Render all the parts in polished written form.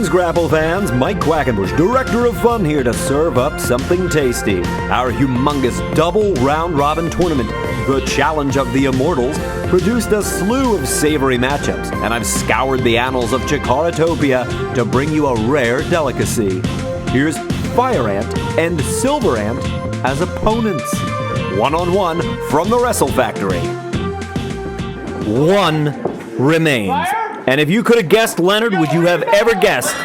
Greetings, Grapple fans. Mike Quackenbush, Director of Fun, here to serve up something tasty. Our humongous double round-robin tournament, the Challenge of the Immortals, produced a slew of savory matchups, and I've scoured the annals of CHIKARAtopia to bring you a rare delicacy. Here's Fire Ant and Silver Ant as opponents. One-on-one from the Wrestle Factory. One remains. And if you could have guessed, Leonard, would you have ever guessed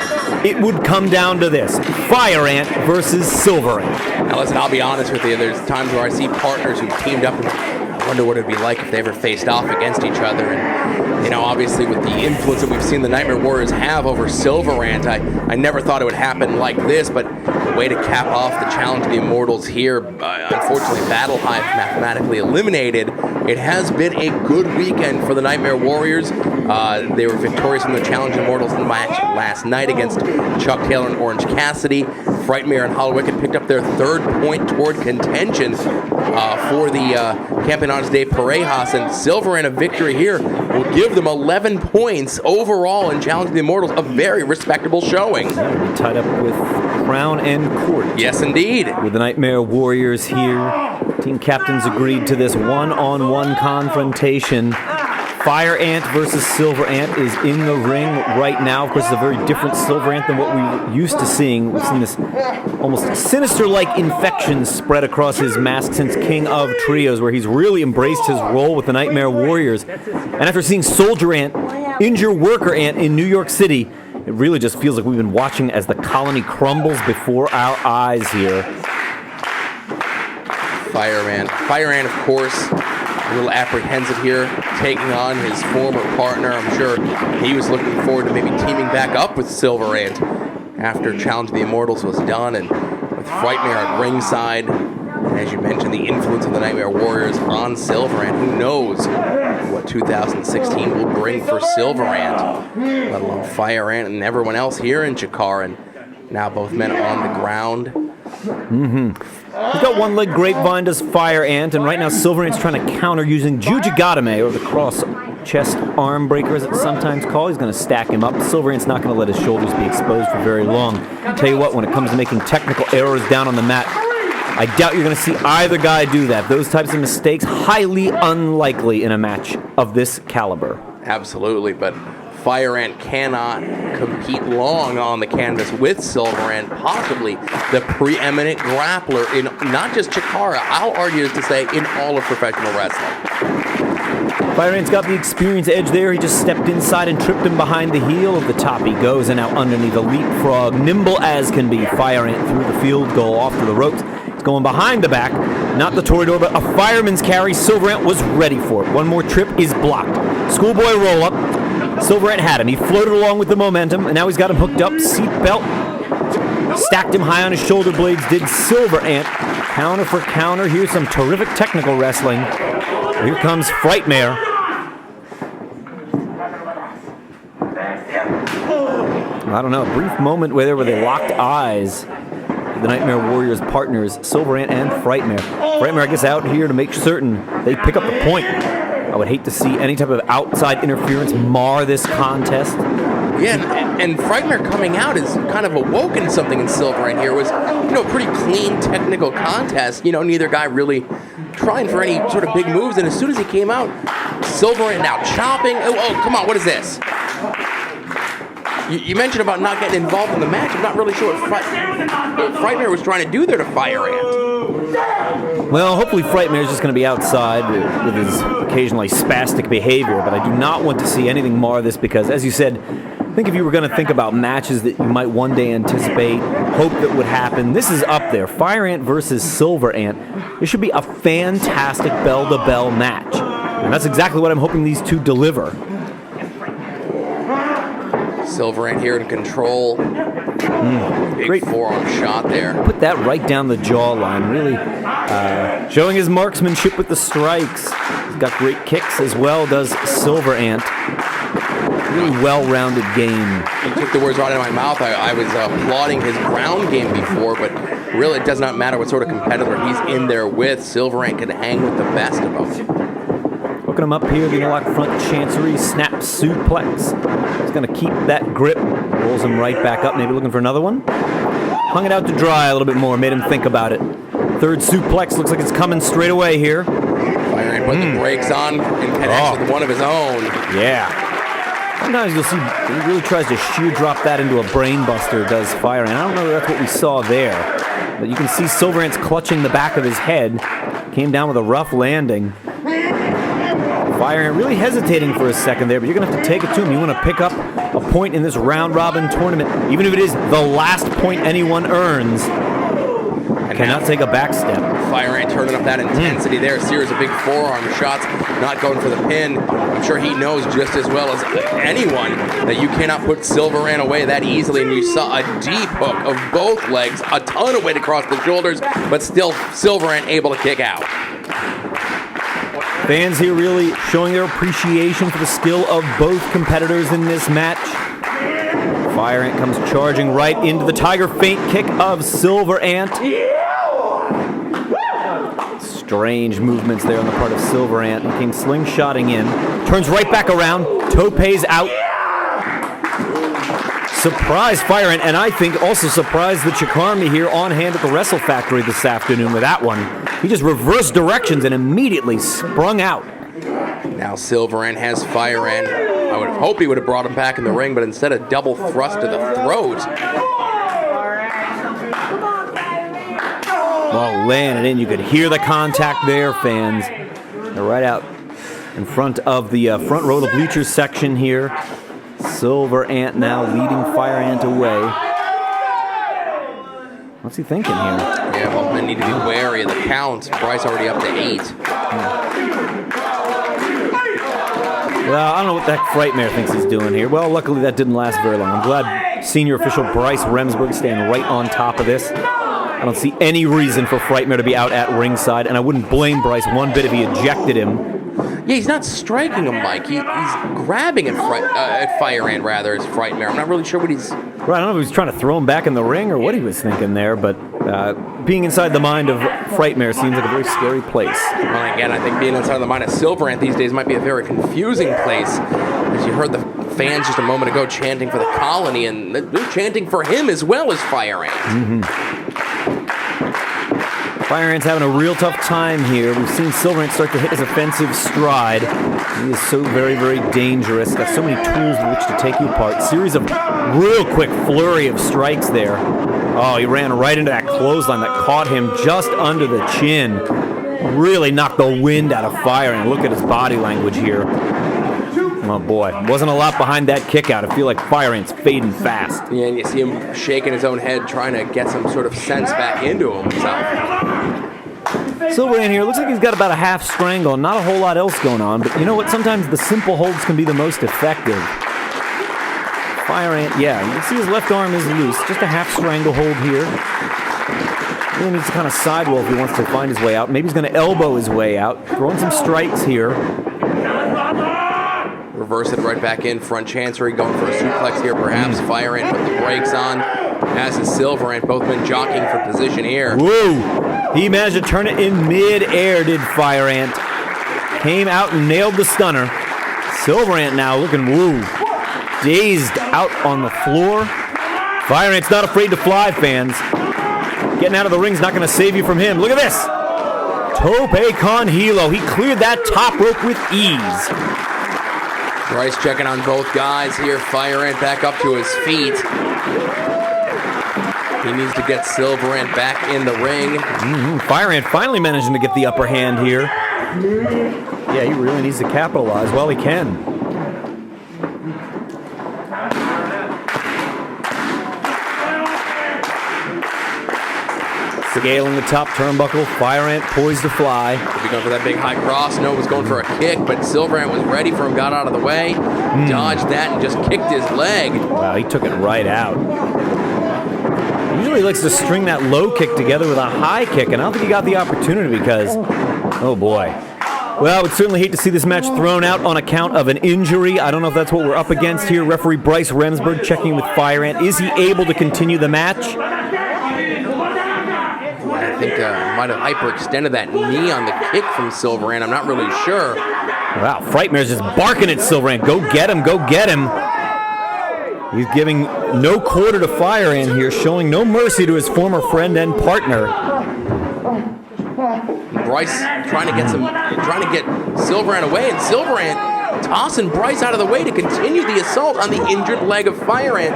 it would come down to this? Fire Ant versus Silver Ant. Now listen, I'll be honest with you, there's times where I see partners who've teamed up and I wonder what it'd be like if they ever faced off against each other. And, you know, obviously with the influence that we've seen the Nightmare Warriors have over Silver Ant, I never thought it would happen like this, but the way to cap off the Challenge of the Immortals here, unfortunately Battle Hive mathematically eliminated. It has been a good weekend for the Nightmare Warriors. They were victorious in the Challenge of the Immortals match last night against Chuck Taylor and Orange Cassidy. Frightmare and Hollowicked picked up their third point toward contention for the Campeonatos de Parejas, and Silver Ant, a victory here will give them 11 points overall in Challenge of the Immortals, a very respectable showing. Yeah, tied up with Crown and Court. Yes, indeed. With the Nightmare Warriors here, team captains agreed to this one-on-one confrontation. Fire Ant versus Silver Ant is in the ring right now. Of course, it's a very different Silver Ant than what we're used to seeing. We've seen this almost sinister-like infection spread across his mask since King of Trios, where he's really embraced his role with the Nightmare Warriors. And after seeing Soldier Ant injure Worker Ant in New York City, it really just feels like we've been watching as the colony crumbles before our eyes here. Fire Ant, of course, a little apprehensive here, taking on his former partner. I'm sure he was looking forward to maybe teaming back up with Silver Ant after Challenge of the Immortals was done, and with Frightmare at ringside, and as you mentioned, the influence of the Nightmare Warriors on Silver Ant. Who knows what 2016 will bring for Silver Ant, let alone Fire Ant and everyone else here in Chikara. And now both men on the ground. He's got one leg grapevine, does Fire Ant, and right now Silver Ant's trying to counter using Jujigatame, or the cross chest arm breaker as it's sometimes called. He's going to stack him up. Silver Ant's not going to let his shoulders be exposed for very long. Tell you what, when it comes to making technical errors down on the mat, I doubt you're going to see either guy do that. Those types of mistakes, highly unlikely in a match of this caliber. Absolutely, but Fire Ant cannot compete long on the canvas with Silver Ant, possibly the preeminent grappler in not just Chikara, I'll argue to say in all of professional wrestling. Fire Ant's got the experience edge there. He just stepped inside and tripped him behind the heel. Of the top he goes, and now underneath a leapfrog, nimble as can be. Fire Ant through the field goal off to the ropes. He's going behind the back, not the Toreador, but a fireman's carry. Silver Ant was ready for it. One more trip is blocked. Schoolboy roll-up. Silver Ant had him. He floated along with the momentum, and now he's got him hooked up. Seat belt. Stacked him high on his shoulder blades. Did Silver Ant. Counter for counter. Here's some terrific technical wrestling. Here comes Frightmare. I don't know, a brief moment where they locked eyes. The Nightmare Warriors partners, Silver Ant and Frightmare. Frightmare, I guess, out here to make certain they pick up the point. I would hate to see any type of outside interference mar this contest. Yeah, and Frightmare coming out has kind of awoken something in Silver Ant here. It was, a pretty clean technical contest. Neither guy really trying for any sort of big moves, and as soon as he came out, Silver Ant now chopping. Oh, come on, what is this? You mentioned about not getting involved in the match. I'm not really sure what Frightmare was trying to do there to Fire Ant. Well, hopefully Frightmare is just going to be outside with his occasionally spastic behavior, but I do not want to see anything mar this because, as you said, I think if you were going to think about matches that you might one day anticipate, hope that would happen, this is up there. Fire Ant versus Silver Ant. This should be a fantastic bell-to-bell match. And that's exactly what I'm hoping these two deliver. Silver Ant here in control. Big Great forearm shot there. Put that right down the jawline, really showing his marksmanship with the strikes. He's got great kicks as well, does Silver Ant. Really well-rounded game. You took the words right out of my mouth. I was applauding his ground game before, but really it does not matter what sort of competitor he's in there with. Silver Ant can hang with the best of them. Hooking him up here, the interlock front chancery, snap suplex. He's going to keep that grip. Rolls him right back up, maybe looking for another one. Hung it out to dry a little bit more, made him think about it. Third suplex, looks like it's coming straight away here. Fire Ant put the brakes on and connects with one of his own. Yeah. Sometimes you'll see he really tries to sheer drop that into a brain buster, does Fire Ant. I don't know if that's what we saw there. But you can see Silver Ant's clutching the back of his head. Came down with a rough landing. Fire Ant really hesitating for a second there, but you're going to have to take it to him. You want to pick up a point in this round-robin tournament, even if it is the last point anyone earns. Cannot take a back step. Fire Ant turning up that intensity there. A series of big forearm shots, not going for the pin. I'm sure he knows just as well as anyone that you cannot put Silver Ant away that easily. And you saw a deep hook of both legs, a ton of weight across the shoulders, but still Silver Ant able to kick out. Fans here really showing their appreciation for the skill of both competitors in this match. Fire Ant comes charging right into the Tiger Feint kick of Silver Ant. Strange movements there on the part of Silver Ant. He came slingshotting in. Turns right back around. Tope's out. Surprised Fire Ant, and I think also surprised the CHIKARA here on hand at the Wrestle Factory this afternoon with that one. He just reversed directions and immediately sprung out. Now Silver Ant has Fire Ant. I would hope he would have brought him back in the ring, but instead a double thrust to the throat. Well, landed in. You could hear the contact there, fans. They're right out in front of the front row of the bleachers section here. Silver Ant now leading Fire Ant away. What's he thinking here? Yeah, well, they need to be wary of the count. Bryce already up to 8. Well, I don't know what that Frightmare thinks he's doing here. Well, luckily that didn't last very long. I'm glad senior official Bryce Remsburg staying right on top of this. I don't see any reason for Frightmare to be out at ringside, and I wouldn't blame Bryce one bit if he ejected him. Yeah, he's not striking him, Mike. He's grabbing him at Fire Ant, rather, as Frightmare. I'm not really sure what he's... Right, I don't know if he was trying to throw him back in the ring or what he was thinking there, but being inside the mind of Frightmare seems like a very scary place. Well, again, I think being inside the mind of Silver Ant these days might be a very confusing place. As you heard the fans just a moment ago chanting for the Colony, and they're chanting for him as well as Fire Ant. Fire Ant's having a real tough time here. We've seen Silver Ant start to hit his offensive stride. He is so very, very dangerous. Got so many tools with which to take you apart. Series of real quick flurry of strikes there. Oh, he ran right into that clothesline that caught him just under the chin. Really knocked the wind out of Fire Ant. Look at his body language here. Oh boy, wasn't a lot behind that kick out. I feel like Fire Ant's fading fast. Yeah, and you see him shaking his own head, trying to get some sort of sense back into himself. Silver Ant here looks like he's got about a half strangle, not a whole lot else going on, but you know what? Sometimes the simple holds can be the most effective. Fire Ant, yeah, you can see his left arm is loose. Just a half strangle hold here. He needs to kind of sidewall if he wants to find his way out. Maybe he's going to elbow his way out. Throwing some strikes here. Reverse it right back in. Front chancery going for a suplex here, perhaps. Fire Ant put the brakes on. As is Silver Ant, both been jockeying for position here. Woo! He managed to turn it in mid-air, did Fire Ant. Came out and nailed the stunner. Silver Ant now looking woo. Dazed out on the floor. Fire Ant's not afraid to fly, fans. Getting out of the ring's not going to save you from him. Look at this. Tope con hilo. He cleared that top rope with ease. Bryce checking on both guys here. Fire Ant back up to his feet. He needs to get Silver Ant back in the ring. Fire Ant finally managing to get the upper hand here. Yeah, he really needs to capitalize while he can. Scaling the top turnbuckle, Fire Ant poised to fly. Could be going for that big high cross. No, was going for a kick, but Silver Ant was ready for him, got out of the way, dodged that, and just kicked his leg. Wow, he took it right out. Usually he likes to string that low kick together with a high kick, and I don't think he got the opportunity because, oh boy. Well, I would certainly hate to see this match thrown out on account of an injury. I don't know if that's what we're up against here. Referee Bryce Remsburg checking with Fire Ant. Is he able to continue the match? I think might have hyperextended that knee on the kick from Silver Ant. I'm not really sure. Wow, Frightmare's just barking at Silverant. Go get him, go get him. He's giving no quarter to Fire Ant here, showing no mercy to his former friend and partner. Bryce trying to get Silverant away, and Silverant tossing Bryce out of the way to continue the assault on the injured leg of Fire Ant.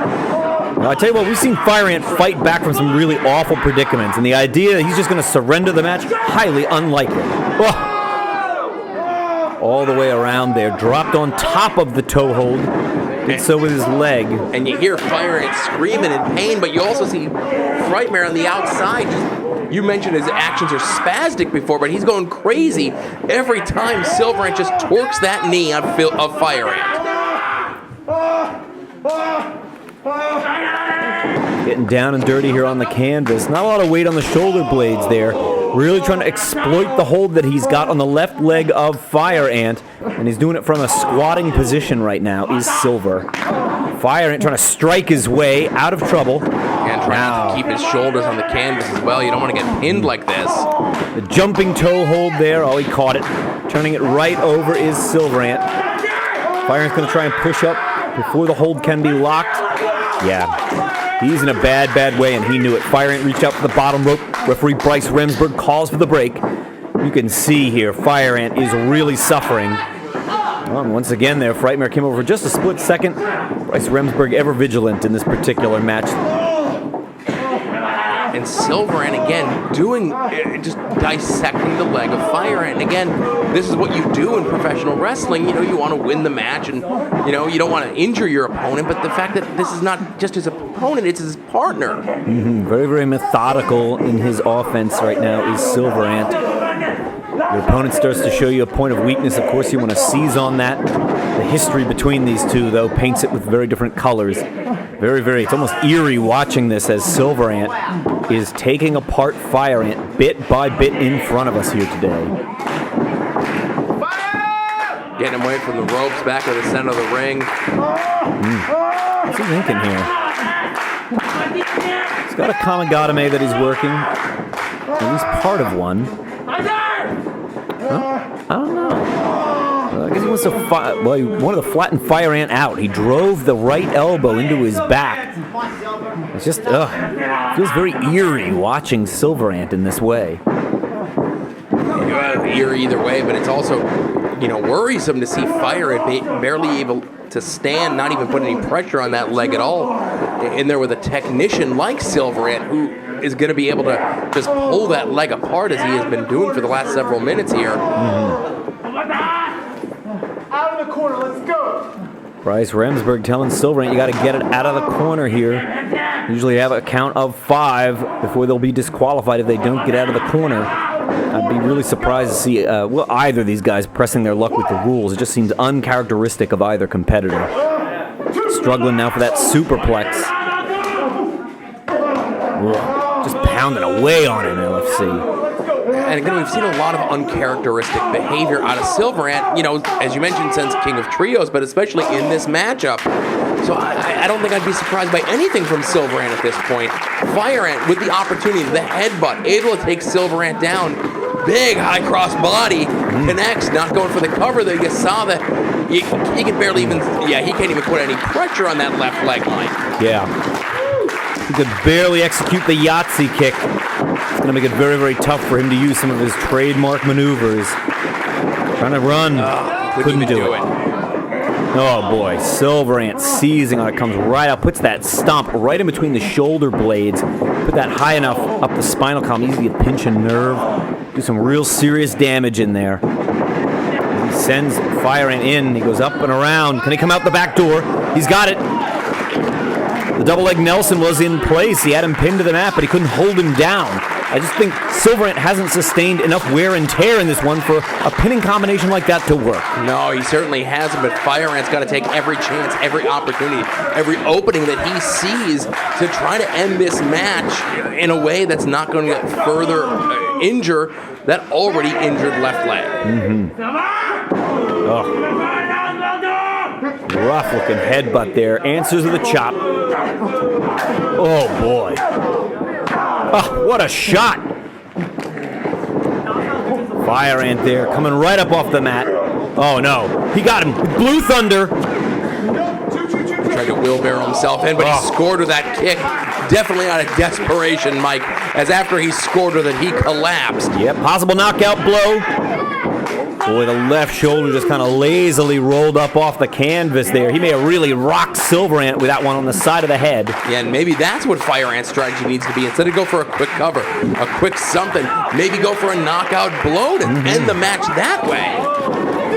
Now, I tell you what, we've seen Fire Ant fight back from some really awful predicaments, and the idea that he's just going to surrender the match, highly unlikely. Oh. All the way around there, dropped on top of the toe hold, and so with his leg. And you hear Fire Ant screaming in pain, but you also see Frightmare on the outside. You mentioned his actions are spastic before, but he's going crazy every time Silverant just torques that knee of Fire Ant. Getting down and dirty here on the canvas. Not a lot of weight on the shoulder blades there. Really trying to exploit the hold that he's got on the left leg of Fire Ant. And he's doing it from a squatting position right now, is Silver. Fire Ant trying to strike his way out of trouble. And trying to keep his shoulders on the canvas as well. You don't want to get pinned like this. The jumping toe hold there. Oh, he caught it. Turning it right over is Silver Ant. Fire Ant's going to try and push up before the hold can be locked. Yeah. He's in a bad, bad way, and he knew it. Fire Ant reached out for the bottom rope. Referee Bryce Remsburg calls for the break. You can see here, Fire Ant is really suffering. Well, and once again there, Frightmare came over for just a split second. Bryce Remsburg ever vigilant in this particular match. And Silverant again just dissecting the leg of Fire Ant. And again, this is what you do in professional wrestling. You know, you want to win the match, and you know you don't want to injure your opponent. But the fact that this is not just his opponent, it's his partner. Very, very methodical in his offense right now is Silverant. Your opponent starts to show you a point of weakness. Of course, you want to seize on that. The history between these two, though, paints it with very different colors. Very, very, it's almost eerie watching this as Silverant is taking apart Fire Ant bit by bit in front of us here today. Getting him away from the ropes, back to the center of the ring. What's he thinking here? He's got a Kamigatame that he's working. At least part of one. I don't know. I guess he wants to he wanted to flatten Fire Ant out. He drove the right elbow into his back. It's just, feels very eerie watching Silverant in this way. Eerie either way, but it's also, worrisome to see Fire Ant barely able to stand, not even put any pressure on that leg at all. In there with a technician like Silverant, who is going to be able to just pull that leg apart as he has been doing for the last several minutes here. Out of the corner, let's go. Bryce Remsburg telling Silverant, you got to get it out of the corner here. Usually have a count of 5 before they'll be disqualified if they don't get out of the corner. I'd be really surprised to see either of these guys pressing their luck with the rules. It just seems uncharacteristic of either competitor. Struggling now for that superplex. Just pounding away on it, LFC. And again, we've seen a lot of uncharacteristic behavior out of Silverant, as you mentioned, since King of Trios, but especially in this matchup. So I don't think I'd be surprised by anything from Silverant at this point. Fire Ant with the opportunity, the headbutt, able to take Silverant down. Big high cross body, connects, not going for the cover there. You saw that he can barely even, he can't even put any pressure on that left leg line. Yeah. He could barely execute the Yahtzee kick. It's going to make it very, very tough for him to use some of his trademark maneuvers. Trying to run. Couldn't do it. Oh, boy. Silverant seizing on it. Comes right up. Puts that stomp right in between the shoulder blades. Put that high enough up the spinal column. Easy to pinch a nerve. Do some real serious damage in there. He sends Fire Ant in. He goes up and around. Can he come out the back door? He's got it. The double leg Nelson was in place. He had him pinned to the mat, but he couldn't hold him down. I just think Silverant hasn't sustained enough wear and tear in this one for a pinning combination like that to work. No, he certainly hasn't, but Fire Ant's got to take every chance, every opportunity, every opening that he sees to try to end this match in a way that's not going to further injure that already injured left leg. Rough looking headbutt there. Answers with a chop. Oh boy. Oh, what a shot. Fire Ant there, coming right up off the mat. Oh no, he got him. Blue Thunder. Tried to wheelbarrow himself in, but he scored with that kick. Definitely out of desperation, Mike, as after he scored with it, he collapsed. Yep, possible knockout blow. Boy, the left shoulder just kind of lazily rolled up off the canvas there. He may have really rocked Silverant with that one on the side of the head. Yeah, and maybe that's what Fire Ant's strategy needs to be. Instead of go for a quick cover, a quick something, maybe go for a knockout blow to end the match that way.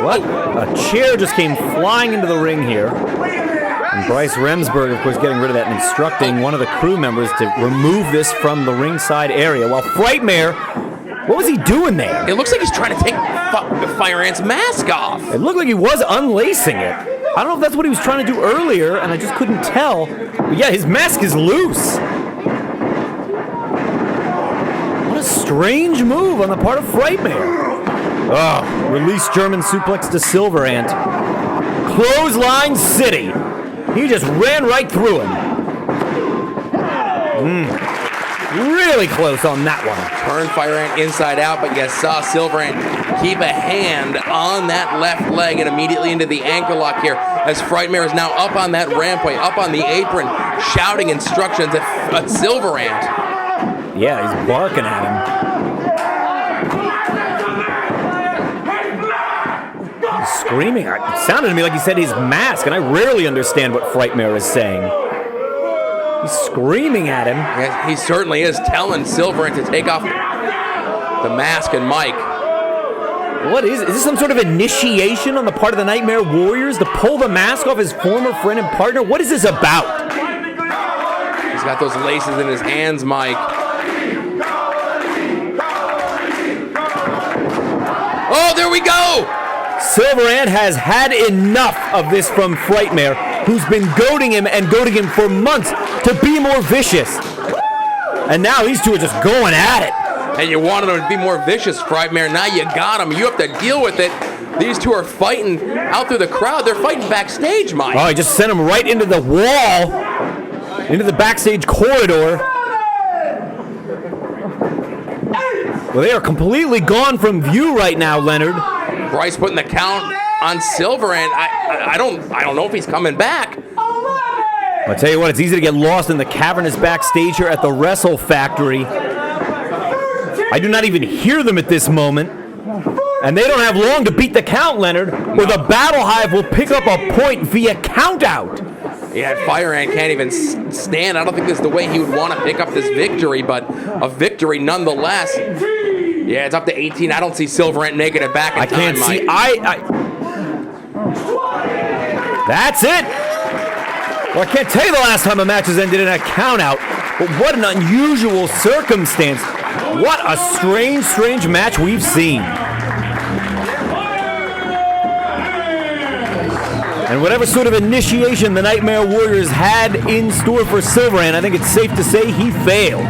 What? A chair just came flying into the ring here. And Bryce Remsburg, of course, getting rid of that and instructing one of the crew members to remove this from the ringside area. While Frightmare, what was he doing there? It looks like he's trying to take Fire Ant's mask off. It looked like he was unlacing it. I don't know if that's what he was trying to do earlier, and I just couldn't tell. But yeah, his mask is loose. What a strange move on the part of Frightmare. Oh, release German suplex to Silverant. Clothesline City. He just ran right through him. Really close on that one. Turned Fire Ant inside out, but you saw Silverant keep a hand on that left leg and immediately into the ankle lock here as Frightmare is now up on that rampway, up on the apron, shouting instructions at Silverant. Yeah, he's barking at him. He's screaming. It sounded to me like he said his mask, and I rarely understand what Frightmare is saying. He's screaming at him. Yeah, he certainly is telling Silverant to take off the mask and mic. What is this some sort of initiation on the part of the Nightmare Warriors to pull the mask off his former friend and partner? What is this about? He's got those laces in his hands, Mike. Oh, there we go! Silverant has had enough of this from Frightmare, who's been goading him for months to be more vicious. And now these two are just going at it. And you wanted him to be more vicious, Frightmare. Now you got him. You have to deal with it. These two are fighting out through the crowd. They're fighting backstage, Mike. Oh, he just sent him right into the wall, into the backstage corridor. Well, they are completely gone from view right now, Leonard. Bryce putting the count on Silverant. I don't know if he's coming back. I'll tell you what, it's easy to get lost in the cavernous backstage here at the Wrestle Factory. I do not even hear them at this moment. And they don't have long to beat the count, Leonard, or the Battle Hive will pick up a point via count out. Yeah, Fire Ant can't even stand. I don't think this is the way he would want to pick up this victory, but a victory nonetheless. Yeah, it's up to 18. I don't see Silverant making it back in time, can't see. Mike. That's it. Well, I can't tell you the last time a match has ended in a count out, but what an unusual circumstance. What a strange, strange match we've seen. And whatever sort of initiation the Nightmare Warriors had in store for Silverant, I think it's safe to say he failed.